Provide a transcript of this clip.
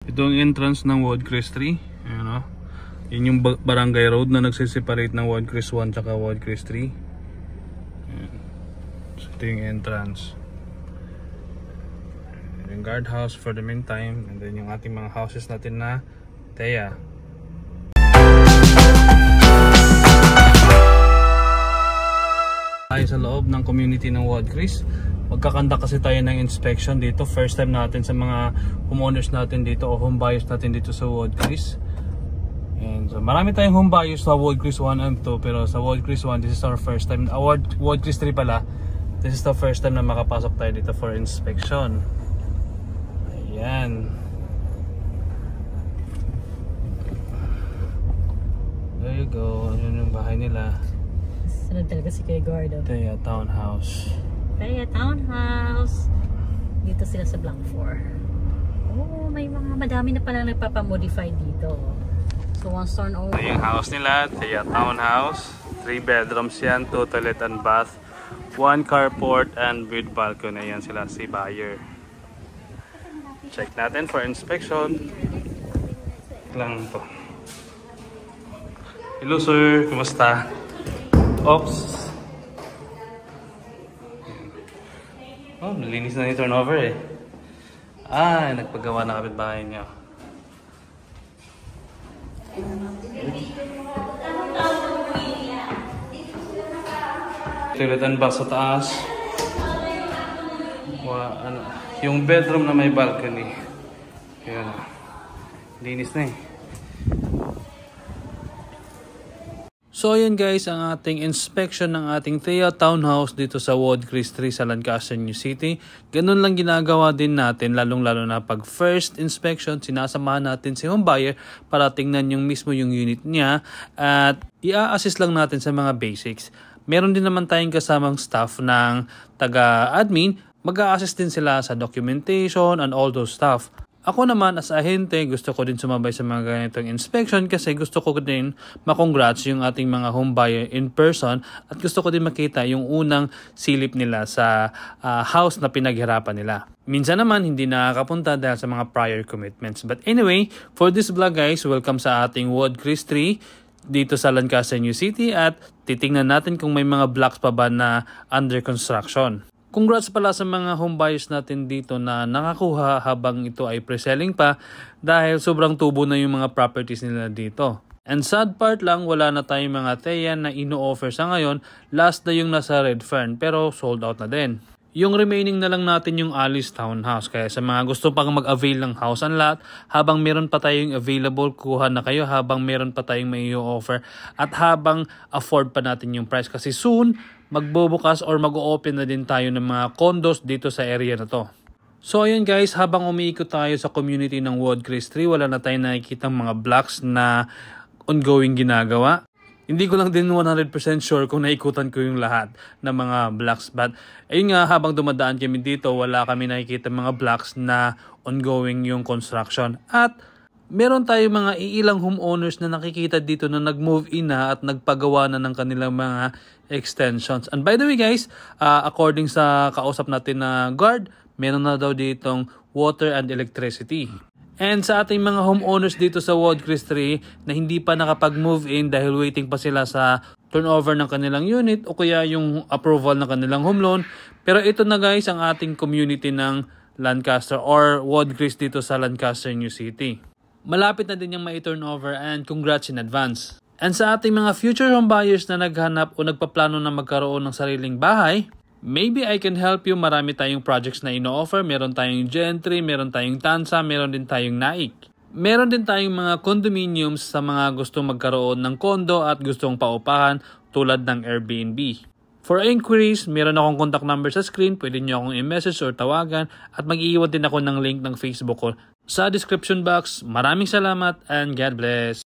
Ito ang entrance ng Woodcrest 3. Ayan o. Yun yung barangay road na nagsiseparate ng Woodcrest 1 tsaka Woodcrest 3. Ayan. So ito yung entrance. Yung guardhouse for the meantime. And then yung ating mga houses natin na Thea. Tayo sa loob ng community ng Woodcrest. Magkakanda kasi tayo ng inspection dito. First time natin sa mga homeowners natin dito o home buyers natin dito sa Woodcrest. And so marami tayong home buyers sa Woodcrest 1 and 2, pero sa Woodcrest 1 this is our first time. Woodcrest 3 pala. This is the first time na makapasok tayo dito for inspection. Ayan. There you go. Yun yung bahay nila. Sunod talaga si Kuya Gordo. Thea Townhouse. Thea Townhouse. Dito sila sa Block 4. Oh, may mga madami na palang nagpapamodify dito. So, one storm over. Ito yung house nila, Thea Townhouse. 3 bedrooms yan, 2 toilet and bath, 1 carport and with balcony. Ayan sila si buyer. Check natin for inspection. Lang to. Hello sir, kumusta? Oops. Oh, nalinis na yung turnover eh. Ah, nagpagawa na kapitbahay niya. Toilet and bath sa taas. Ano, yung bedroom na may balcony. Ayan. Linis na eh. So ayun guys, ang ating inspection ng ating Thea Townhouse dito sa Woodcrest 3 sa Lancaster, New City. Ganun lang ginagawa din natin, lalong-lalo na pag first inspection, sinasamahan natin si home buyer para tingnan yung mismo yung unit niya at i-assist lang natin sa mga basics. Meron din naman tayong kasamang staff ng taga-admin, mag-a-assist din sila sa documentation and all those stuff. Ako naman as ahente, gusto ko din sumabay sa mga ganitong inspection kasi gusto ko din makongrats yung ating mga home buyer in person at gusto ko din makita yung unang silip nila sa house na pinaghirapan nila. Minsan naman hindi nakakapunta dahil sa mga prior commitments. But anyway, for this vlog guys, welcome sa ating Woodcrest 3 dito sa Lancaster, New City at titingnan natin kung may mga blocks pa ba na under construction. Congrats pala sa mga home buyers natin dito na nakakuha habang ito ay pre-selling pa dahil sobrang tubo na yung mga properties nila dito. And sad part lang, wala na tayong mga Thea na ino-offer sa ngayon. Last na yung nasa Redfern pero sold out na din. Yung remaining na lang natin yung Alice Townhouse. Kaya sa mga gusto pang mag-avail ng house and lot, habang meron pa tayong available, kuha na kayo habang meron pa tayong may offer at habang afford pa natin yung price. Kasi soon, magbubukas or mag-open na din tayo ng mga condos dito sa area na to. So ayun guys, habang umiikot tayo sa community ng Woodcrest 3, wala na tayong nakikitang mga blocks na ongoing ginagawa. Hindi ko lang din 100% sure kung naikutan ko yung lahat ng mga blocks. But ayun nga, habang dumadaan kami dito, wala kami nakikita mga blocks na ongoing yung construction. At meron tayong mga iilang homeowners na nakikita dito na nag-move in na at nagpagawa na ng kanilang mga extensions. And by the way guys, according sa kausap natin na guard, meron na daw ditong water and electricity. And sa ating mga homeowners dito sa Woodcrest 3 na hindi pa nakapag-move in dahil waiting pa sila sa turnover ng kanilang unit o kaya yung approval ng kanilang home loan. Pero ito na guys ang ating community ng Lancaster or Woodcrest dito sa Lancaster, New City. Malapit na din yung mai-turnover and congrats in advance. And sa ating mga future home buyers na naghanap o nagpaplano na magkaroon ng sariling bahay, maybe I can help you. Marami tayong projects na ino-offer. Meron tayong Gentry, meron tayong Tansa, meron din tayong Naik. Meron din tayong mga condominiums sa mga gustong magkaroon ng condo at gustong paupahan tulad ng Airbnb. For inquiries, meron akong contact number sa screen. Pwede nyo akong i-message or tawagan at mag-iiwan din ako ng link ng Facebook ko sa description box. Maraming salamat and God bless.